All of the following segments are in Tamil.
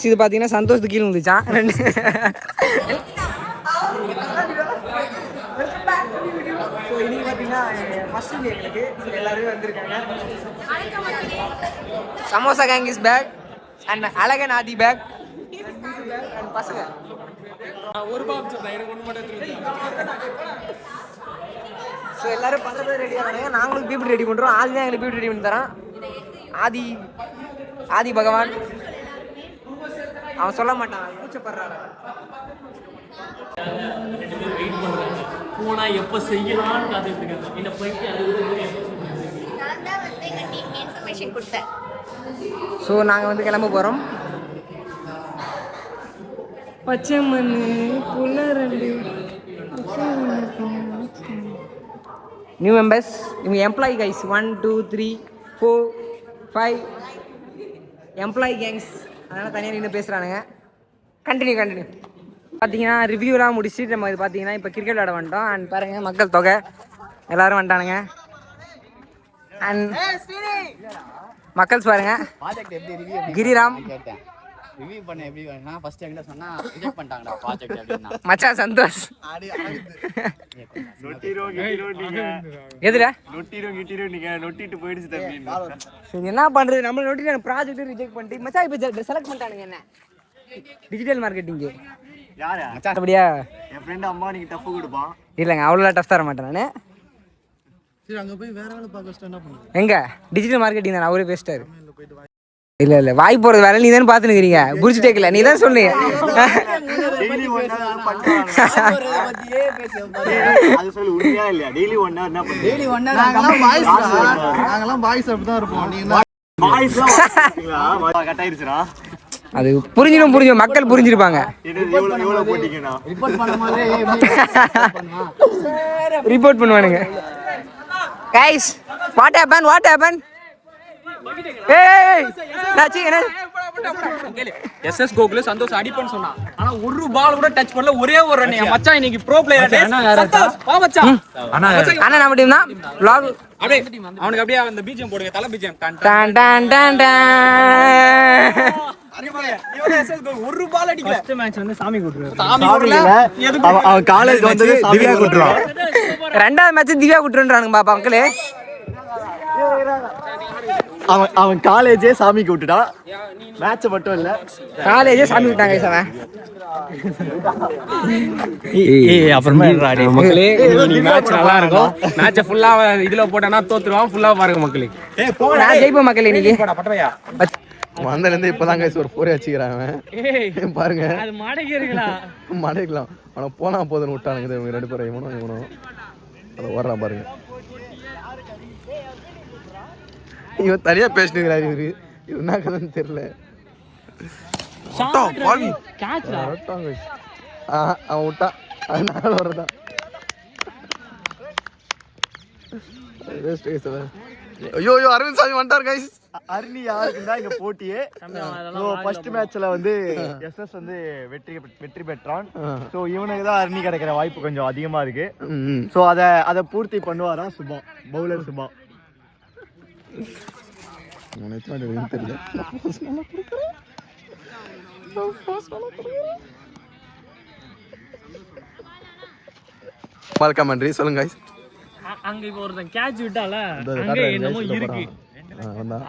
இது பார்த்தீங்கன்னா சந்தோஷத்துக்கு கீழே வந்துச்சான் ரெண்டு. ஸோ இன்னைக்கு பார்த்தீங்கன்னா ஃபர்ஸ்ட் டே எங்களுக்கு எல்லாருமே வந்திருக்காங்க. Samosa gang is back and Azhagan Aadhi back and பசங்க ஒரு ஸோ எல்லாரும் பண்றது ரெடியாக இருக்காங்க. நாங்களும் பீப்புள் ரெடி பண்ணுறோம். ஆதி தான் எங்களுக்கு பீப்புள் ரெடி பண்ணி தரோம். ஆதி பகவான் அவன் சொல்ல மாட்டான், கூச்சப்படுறாரு. போனா எப்ப செய்யலாம்னு காத்துட்டு இருக்காங்க. இந்த பைக்கு ஸோ நாங்கள் வந்து கிளம்ப போகிறோம். பச்சை மண்ணு புள்ள ரெண்டு நியூ மெம்பர்ஸ். இவங்க எம்ப்ளாயி கைஸ் 1 2 3 4 5 எம்ப்ளாயி கேங்ஸ். அதனால் தனியாக நின்று பேசுகிறானுங்க. கண்டினியூ பார்த்தீங்கன்னா ரிவ்யூலாம் முடிச்சுட்டு நம்ம இது பார்த்தீங்கன்னா இப்போ கிரிக்கெட் விளையாட வந்துட்டோம். அண்ட் பாருங்கள் மக்கள் தொகை எல்லோரும் வந்துட்டானுங்க. அண்ட் மக்கள்ஸ் பாருங்க கிரிராம் ரிவ்யூ பண்ண எப்படி வேணா ஃபர்ஸ்ட் எங்க சொன்னா ரிஜெக்ட் பண்ணிட்டாங்கடா ப்ராஜெக்ட் அப்படினா மச்சான் சந்தோஷ் நொட்டிரோ நீங்க எதுடா நொட்டிரோ நீங்க நொட்டிட்டு போயிடுச்சு தம்பி. சரி என்ன பண்றது, நம்ம நொட்டிட்டு ப்ராஜெக்ட் ரிஜெக்ட் பண்ணிட்டு மச்சான் இப்போ செலக்ட் பண்ணிட்டானுங்க என்ன டிஜிட்டல் மார்க்கெட்டிங். யாரா மச்சான் அப்படியே என் ஃப்ரெண்ட் அம்பானிக்கு டஃப் கொடுப்பான். இல்லைங்க அவ்வளோ டஃப் தர மாட்டேன் நான். சரி அங்க போய் வேற வேலை பார்க்க வச்சிட்டா என்ன பண்ணுவீங்க? எங்க டிஜிட்டல் மார்க்கெட்டிங் தானே அவரே பேசிட்டாரு. இல்ல வாய் போறது வேலை நீ தானே பாத்துன்னு இருக்கீங்க. புரிச்சு டேக்கல நீ தான் சொன்னீங்க. டெய்லி 1 ஹவர் பண்றாங்க. அது சொல்லு உண்மையா இல்லையா? டெய்லி 1 ஹவர் என்ன பண்ணுவீங்க? டெய்லி 1 ஹவர் நாங்கலாம் பாய்ஸ் அப்படி தான் இருப்போம். நீ என்ன பாய்ஸ்லாம் கட் ஆயிருச்சுடா. அது புரிஞ்சிடும் மக்கள் புரிஞ்சிருப்பாங்க. எவ்வளவு போட்டீங்கனா ரிப்போர்ட் பண்ணும்போது ரிப்போர்ட் பண்ணுவானுங்க. கைஸ் வாட் ஹேப்பன் ஏய் நாச்சி என்ன எஸ்எஸ் கோகுல சந்தோஷ் அடிப்பன்னு சொன்னா. ஆனா ஒரு பால் கூட டச் பண்ணல. ஒரே ஒரு ரன். மச்சான் இன்னைக்கு ப்ரோ பிளேயர் சந்தோஷ் வா மச்சான். அண்ணா நம்ம டீம் தான் vlog. அப்படியே அவனுக்கு அப்படியே அந்த பிஜிஎம் போடுங்க. தல BGM done done done done done. ஒரு பால் அடிக்கல. ஃபர்ஸ்ட் மேட்ச் வந்து சாமி கூட்டுறாரு. அவன் காலேஜ் வந்து திவ்யா கூட்டுறான். ரெண்டாவது மேட்ச் திவ்யா கூட்டுறானுங்க பாப்பா மக்களே. அவன் காலேஜே சாமி கூட்டுடா. மேட்ச் மட்டும் இல்ல காலேஜே சாமி விட்டாங்க சார். அப்புறமா மக்களே நீ மேட்ச் நல்லா இருக்கும். மேட்ச ஃபுல்லா இதுல போட்டனா தோத்துருவான். ஃபுல்லா பாருங்க மக்களே. நான் ஜெயிப்பேன் மக்களே இன்னைக்கு. வந்தல இருந்து இப்பதான் கைஸ் ஒரு போரே அடிச்சுக்கறாங்க. பாருங்க அது மாடேக்கலாம். அவன போனா போதுன்னு விட்டானுங்க இவங்க ரெண்டு பேரும். இவனும் அத ஓடுறான் பாருங்க. இவன் தனியா பேசினுக்கிறாரு. இவரு என்ன கதைன்னு தெரியல. அவன் விட்டான் அதனால வரதான். ஐயோ அரவிந்த் சாமி வந்துட்டார் கைஸ். அருணி யாருக்குன்னா இங்க போட்டியே. ஃபர்ஸ்ட் மேட்ச்ல வந்து எஸ்எஸ் வந்து வெற்றி பெற்றான். சோ இவனுக்கு தான் அருணி கிடைக்கிற வாய்ப்பு கொஞ்சம் அதிகமா இருக்கு. சோ அத பூர்த்தி பண்ணுவாராம் சுபா, பவுலர் சுபா. வெல்கம் சொல்லுங்க கைஸ். அங்க இப்போ ஒருத்தன் கேட்ச் விட்டால அங்க என்னமோ இருக்கு.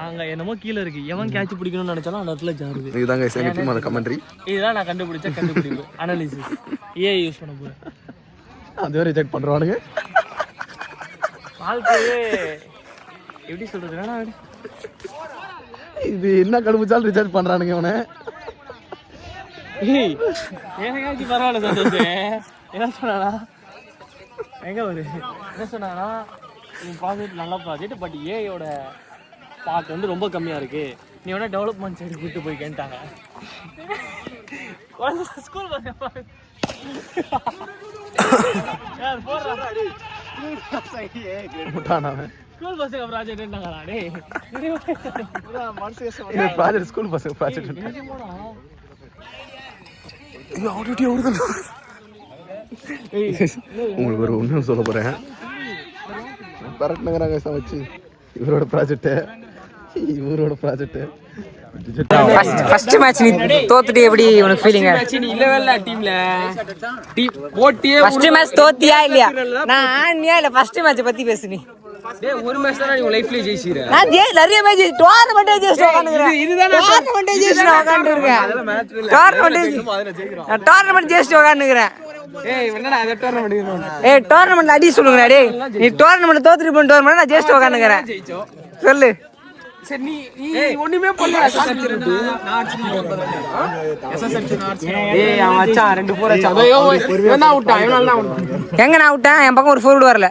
அங்க என்னமோ கீழ இருக்கு. எவன் கேட்ச் பிடிக்கணும்னு நினைச்சாலும் அந்த இடத்துல ஜாருது. இதுதான் கைஸ் எங்க டீமோட கமெண்ட்ரி. இதெல்லாம் நான் கண்டுபிடிப்பு அனாலிசிஸ் ஏஐ யூஸ் பண்ண போறேன். அதுவே ரிஜெக்ட் பண்றானுங்க. வாழ்க்கையே எப்படி சொல்றதுன்னா இது என்ன கடுப்புச்சாலும் ரிஜெக்ட் பண்றானுங்க இவனை. ஏகாச்சி பரவாயில்ல சந்தோஷ். என்ன சொன்னானா எங்க ஒரு என்ன சொன்னானா ப்ராஜெக்ட் நல்ல ப்ராஜெக்ட் பட் ஏஐயோட பார்ட் வந்து ரொம்ப கம்மியா இருக்கு. நீ வேணா டெவலப்மெண்ட் சைடு கூட்டு போய் கேட்டாங்க. ஸ்கூல் ஸ்கூல் பசங்க ப்ராஜெக்ட்னாங்களா? டேய் இது ப்ராஜெக்ட் ஸ்கூல் பசங்க ப்ராஜெக்ட். இது ஆடியோ வருது. உங்களுக்கு ஒரு உண்மை சொல்ல போறேன். கரெக்ட் நகராக வச்சு இவரோட ப்ராஜெக்ட் ஃபர்ஸ்ட் மேட்ச் நீ தோத்துட்டு எப்படி உனக்கு ஃபீலிங்? நீ இல்லவே இல்ல டீம்ல போட்டியே ஃபர்ஸ்ட் மேட்ச் தோத்தியா இல்லையா? நான் ஆனியா இல்ல ஃபர்ஸ்ட் மேட்ச் பத்தி பேசு நீ. டேய் ஒரு மேட்ச் தான் நீ உன் லைஃப்லயே ஜெயிச்சிர. நான் நிறைய மேட்ச் டோர்னமெண்டே ஜெயிச்சு உட்கார்ந்திருக்கேன். டோர்னமெண்டே ஜெயிச்சு உட்கார்ந்திருக்கேன். டோர்னமெண்ட் ஜெயிச்சு உட்கார்ந்திருக்கேன். ஏய் என்னடா அந்த டோர்னமெண்ட் இது? ஏய் டோர்னமெண்ட் அடி சொல்லுங்கடா டேய். நீ டோர்னமெண்ட் தோத்துட்டு போன டோர்னமெண்ட் நான் ஜெயிச்சு உட்கார்ந்திருக்கேன். சொல்லு. சரி நீ ஒண்ணுமே பண்ணல. ஏய் அவன் அச்சான் 2 4 அச்சான். ஐயோ என்ன அவுட்டா? இவனால தான் அவுட். எங்க நான் அவுட்டேன்? என் பக்கம் ஒரு ஃபோர்வர்ட் வரல.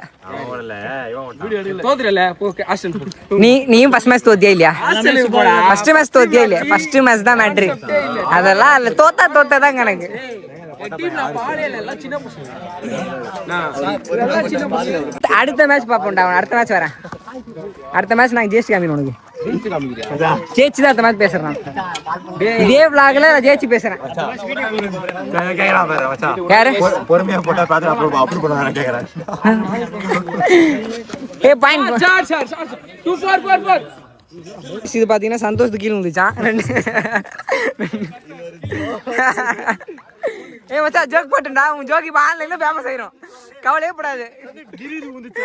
தோத்துறல போ ஹாஸ்டல் போ. நீயும் ஃபர்ஸ்ட் மேட்ச் தோத்தியா இல்லையா? ஃபர்ஸ்ட் மேட்ச் தோத்தியா இல்லையா? ஃபர்ஸ்ட் மேட்ச் தான் மேட்ரு. அதெல்லாம் இல்ல தோத்தா தான் கணக்கு. டீம்ல பாளையல எல்லாம் சின்ன பசங்க. அடுத்த மேட்ச் பாப்போம்டா. அடுத்த மேட்ச் வரேன். அடுத்த மேட்ச் நான் ஜெயிச்சு காமிக்கணும் உனக்கு. ஜெயிச்சு தான் அடுத்த மேட்ச் பேசுறேன். இதே vlogல நான் ஜெயிச்சு பேசுறேன். யாரு பொறுமையா போட்டா பாத்து அப்ரூவ் பண்ணுவாங்க கேக்குறேன். ஏய் பாயிண்ட் சார் 2 4 4 4. இது பாத்தீங்கன்னா சந்தோஷத்துக்கு கீழ வந்துச்சான். ஏய் மச்சான் ஜோக் போட்டுடா. உன் ஜோக் இப்ப ஆன்லைன்ல ஃபேமஸ் ஆயிரும். கவலையே படாத. கிரிது வந்துச்சு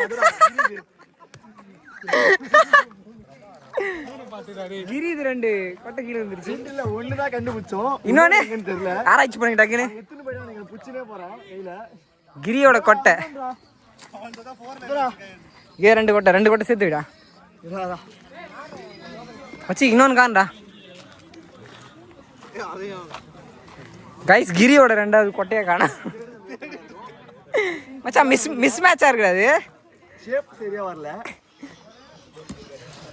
கிரிது 2 கொட்டை கீழ வந்துருச்சு. இல்ல ஒண்ணு தான் கண்டுபிடிச்சோம். இன்னொன்னு தெரியல. ஆராய்ச்சி பண்ணி டக்குன்னு எத்தனை பையன் நீங்க புடிச்சனே போறேன் கையில. கிரியோட கொட்டை. ஏ 2 கொட்டை சேர்த்து விடா. மச்சி இன்னொன்னு காண்டா. கைஸ் கிரியோட 2வது கொட்டையை காணோம். மச்சான் மிஸ் மேட்சா இருக்குடா அது. ஷேப் சரியா வரல.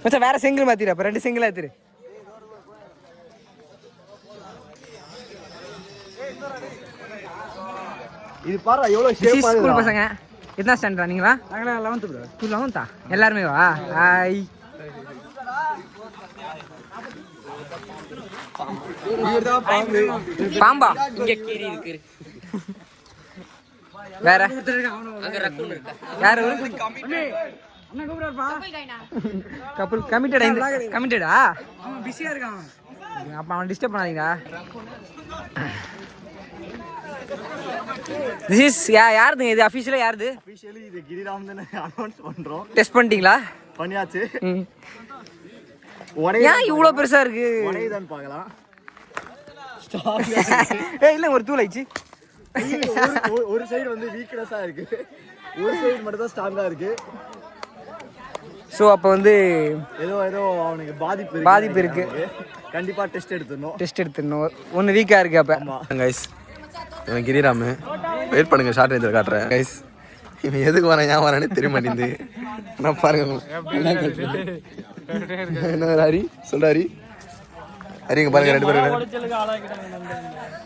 மச்சான் வேற சிங்கிள் மாத்திரு. அப்ப 2 சிங்கிள் ஆத்திரு. இது பாரு எவ்வளவு ஷேப் ஆகுது. ஸ்கூல் பசங்க எத்தனை ஸ்டாண்டர்டா நீங்களா? நாங்க 11th bro. 11th எல்லாருமே வா. ஹாய். பாம்பா இங்க கீரி இருக்கு. வேற அங்க ரக்கூன் இருக்கு. யாரு? அண்ணா கூப்பிடுறாருப்பா. கப்புல் கமிட்டடா? அவன் பிஸியா இருக்கான். அப்ப அவன் டிஸ்டர்ப் பண்ணாதீங்க. This is யாருதுங்க இது? அபிஷியலா யாருது? அபிஷியலி இது கிரிராம் தான அனௌன்ஸ் பண்றோம். டெஸ்ட் பண்ணிட்டீங்களா? பண்ணியாச்சு. ஏன் இவ்ளோ பெருசா இருக்கு? உடையதான் பார்க்கலாம். ஏய் இல்ல ஒரு தூள் ஆயிச்சு. ஒரு சைடு வந்து வீக்னஸா இருக்கு. ஒரு சைடு மட்டும் தான் ஸ்ட்ராங்கா இருக்கு. சோ அப்ப வந்து ஏதோ அவனுக்கு பாதிப்பு இருக்கு. கண்டிப்பா டெஸ்ட் எடுத்துறணும். ஒன்னு வீக்கா இருக்கு அப்ப. கைஸ் இவன் கிரிராம். வெயிட் பண்ணுங்க ஷார்ட் ரேஞ்சில் காட்டுறேன் கைஸ். இவன் எதுக்கு வரேன் ஏன் வரேன்னு தெரிய மாட்டேங்குது. நான் பாருங்க என்ன ஹரி சொல்றாரி ஹரிங்க பாருங்க 2 பேரும்.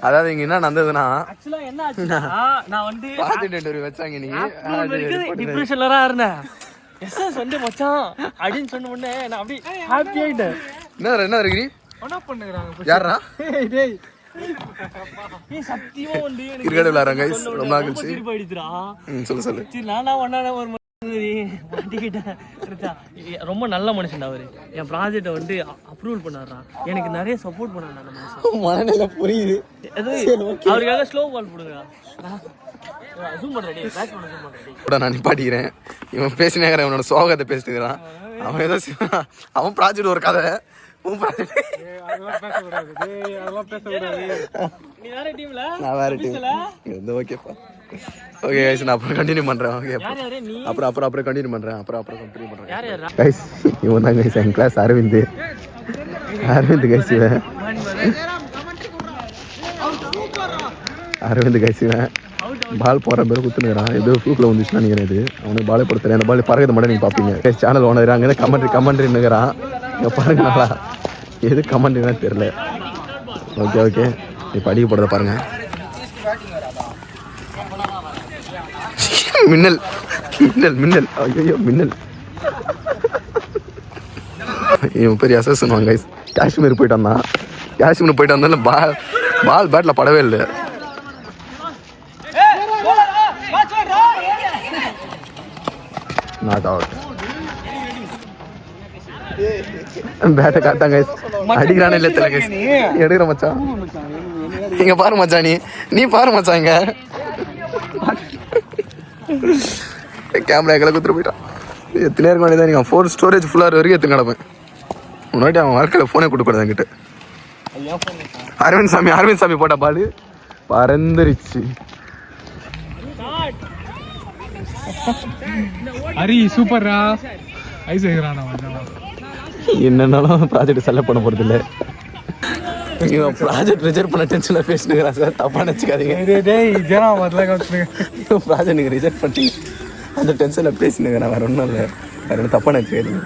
அதாவது இங்க என்ன நடந்ததுன்னா ஆக்சுவலா என்ன ஆச்சுன்னா நான் வந்து பாத்துட்டு இன்டர்வியூ வச்சாங்க. நீங்க டிப்ரெஷன்லரா இருந்தேன். எஸ்எஸ் வந்து மச்சான் அப்படின்னு சொன்ன உடனே நான் அப்படியே ஹாப்பி ஆயிட்டேன். என்ன கிரி என்ன பண்ணுறாங்க யாரா டேய் நீ சத்தியமா வந்து கிரிக்கெட் விளையாடுறாங்க கைஸ். ரொம்ப நாள் கழிச்சு திருப்பி அடிச்சுடா. சொல்லு சரி நானா ஒன்னா ஒரு மாட்டிக்கிட்டேன். ரொம்ப நல்ல மனுஷன் அவரு. என் ப்ராஜெக்டை வந்து அப்ரூவல் பண்ணாரா. எனக்கு நிறைய சப்போர்ட் பண்ணாரு அந்த மனுஷன். மனநிலை புரியுது. அவருக்காக ஸ்லோ பால் போடுங்க. ஜூம் பண்றேன் பேட்ச் பண்ண ஜூம் பண்றேன். கூட நான் நிப்பாட்டிக்கிறேன். இவன் பேசினேங்கிற அவனோட சோகத்தை பேசிட்டுக்கிறான். அவன் ஏதோ அவன் ப்ராஜெக்ட் ஒரு கதை. நீ வேற டீம்ல நான் வேற டீம். இது ஓகேப்பா. ஓகே गाइस நான் அப்புறம் கண்டினியூ பண்றேன். ஓகே அப்புறம் கண்டினியூ பண்றேன். அப்புறம் கண்டினியூ பண்றேன். யார் யாரா गाइस இவன் தான் गाइस என் கிளாஸ் அரவிந்த் गाइस இவன் அரவிந்த் गाइस இவன் பால் போற பேர் குத்துனுறான். ஏதோ ஃப்ளூக்ல வந்துச்சுன்னு நினைக்கிறேன். இது அவனுக்கு பாலே போட தெரியல. அந்த பால் பறக்குது மட்டும் நீங்க பாப்பீங்க. गाइस சேனல் ஓனர் அங்க கமெண்ட்ரின்னுறான். இங்க பாருங்க நல்லா எது கமெண்ட்ரினா தெரியல. ஓகே நீ படிக்க போறத பாருங்க. மின்னல் ஐயோ மின்னல். இவன் பெரிய அசஸ் வாங்க गाइस. காஷ்மீர் போயிட்டு வந்தாலும் பால் பேட்ல படவே இல்லை. Not out. பேட்டை காட்டாங்க அடிக்கிறானே இல்லை தெரியல கைஸ் எடுக்கிற மச்சான் இங்க பாரு மச்சான் நீ பாரு மச்சான் இங்க கேமரா எங்களை குத்துட்டு போயிட்டான் எத்தனை இருக்க வேண்டியதான் நீங்கள் ஃபோன் ஸ்டோரேஜ் ஃபுல்லாக வரைக்கும் எத்தனை கிடப்பேன் முன்னாடி அவன் வாழ்க்கையில் ஃபோனே கொடுக்கூடாது என்கிட்ட அரவிந்த் சாமி போட்ட பாடு பறந்துருச்சு ஹரி சூப்பர்ரா ஐஸ் வைக்கிறானா என்னன்னாலும் ப்ராஜெக்ட் செலக்ட் பண்ண போகிறது இல்லை இவன் ப்ராஜெக்ட் ரிஜெக்ட் பண்ண டென்ஷனில் பேசினுக்கிறான் சார் தப்பாக நினச்சிக்காதீங்க ப்ராஜெக்ட் நீங்கள் ரிஜெக்ட் பண்ணி அந்த டென்ஷனில் பேசினுக்கிறேன் வேறு ஒன்றும் இல்லை வேறு ஒன்றும் தப்பாக நினச்சிக்காதீங்க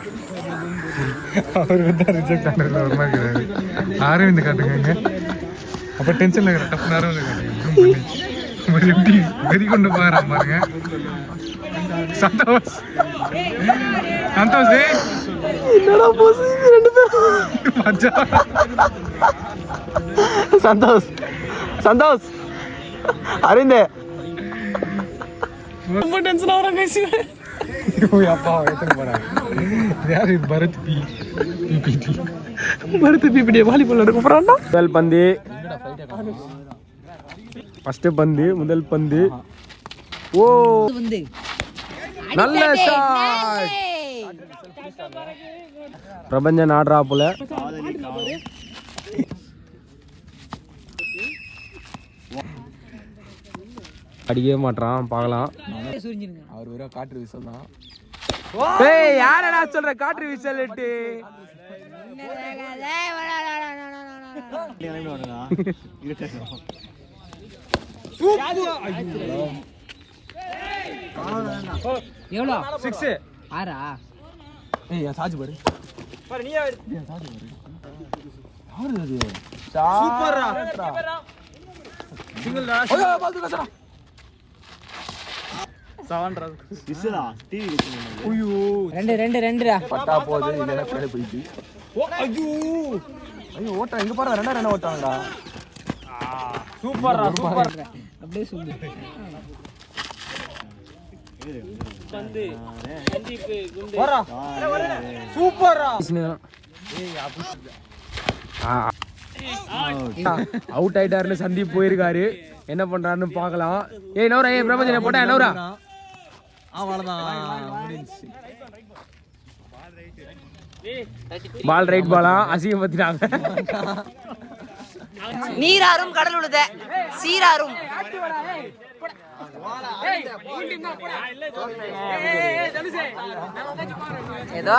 அவருக்கு தான் ரிஜெக்ட் பண்ணுறது ஒரு மாதிரி அரவிந்த் காட்டுங்க அப்போ டென்ஷனில் இருக்கிற டப்பு அரவிந்த் காட்டுங்க எப்படி வெறி கொண்டு போகிறான் பாருங்க சந்தோஷ் என்னடா போச்சு ரெண்டு பேரும் சந்தோஷ் அரவிந்த் ரொம்ப டென்ஷன் ஆகிறாங்க அப்பா எத்தனை போறாங்க யார் இது பரத் பிபிடி வாலிபால் எடுக்க போறான்டா முதல் பந்து ஃபர்ஸ்ட் பந்து முதல் பந்து ஓ நல்ல ஷாட் பிரபஞ்சன் ஆடுறா போல அடிக்கவே மாட்டான் பார்க்கலாம் அவர் வெறும் காற்று வீசல் தான் ஏய் யாரடா சொல்ற காற்று வீசல்ட்டு எவ்வளோ 6 ஆறா ஏய் சார்ஜ் பாரு சூப்பர்ரா சிங்கிள் ரா பாத்து கசடா ரெண்டுடா பட்டா போகுது இல்லைன்னா பேர போயிட்டு ஐயோ ஓட்டம் எங்க பாரு ரெண்டா ஓட்டாங்கடா சூப்பர்ரா சூப்பர் அப்படியே சொல்லு வரா சூப்பர்ரா அவுட் ஆயிட்டாருன்னு சந்தீப் போயிருக்காரு என்ன பண்றாருன்னு பார்க்கலாம் ஏய் நவரா ஏய் பிரபஞ்சன் போட்டா நவரா பால் ரைட் பாலா அசிங்கம் பத்தினாங்க நீராறும் கடல் உழுத சீராறும் ஏதோ